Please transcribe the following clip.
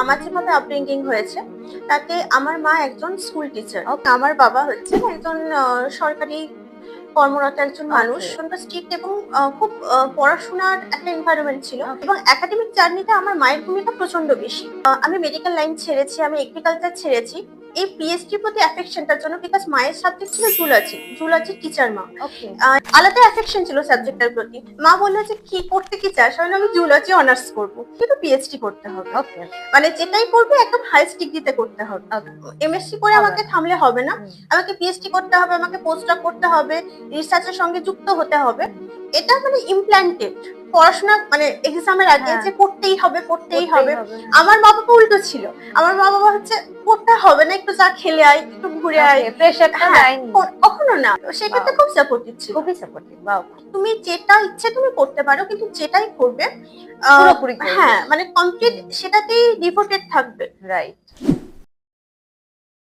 আমার যেভাবে আপব্রিঙ্গিং হয়েছে তাতে আমার মা একজন স্কুল টিচার, আমার বাবা হচ্ছে একজন সরকারি কর্মরত একজন মানুষ। Okay. সুন্দর স্ট্রিক্ট এবং খুব পড়াশোনার একটা এনভায়রনমেন্ট ছিল Okay. এবং একাডেমিক জার্নিতে আমার মায়ের ভূমিকা প্রচন্ড বেশি। আমি মেডিকেল লাইন ছেড়েছি, আমি এগ্রিকালচার ছেড়েছি এই পিএইচডি প্রতি অ্যাফেকশনটার জন্য, বিকজ মায়ের সাবজেক্ট ছিল জুলজি, জুলজি টিচার মা। Okay. আলাদা অ্যাফেকশন ছিল সাবজেক্টের প্রতি। মা বললো যে কি করতে কি চাস? আমি জুলজি অনার্স করবো, কিন্তু পিএইচডি করতে হবে। Okay. মানে যেটাই করবে একদম হাইস্ট ডিগ্রিতে করতে হবে। Okay. এমএসসি করে হবে আমাকে না। থামলে হবে না, হুম। আমাকে পিএইচডি করতে হবে, আমাকে পোস্টডক করতে হবে, রিসার্চের সঙ্গে যুক্ত হতে হবে। এটা মানে ইমপ্ল্যান্টেড পড়াশোনা, মানে এক্সামের আগে হ্যাঁ। যে পড়তেই হবে পড়তেই হবে। হ্যাঁ। আমার মা বাবা উল্টো ছিল, আমার মা বাবা হচ্ছে পড়তে হবে না, একটু যা খেলে আয়, একটু ঘুরে আয়। Okay, প্রেশারটা হ্যাঁ, দেয়নি। কখনো না, সেক্ষেত্রে Wow. খুব সাপোর্টিভ ছিল। খুবই সাপোর্টিভ। বাহ! তুমি যেটা ইচ্ছে তুমি করতে পারো, কিন্তু যেটাই করবে পুরোপুরি করবে। হ্যাঁ মানে কমপ্লিট হুম। সেটাতেই ডিভোটেড থাকবে। রাইট।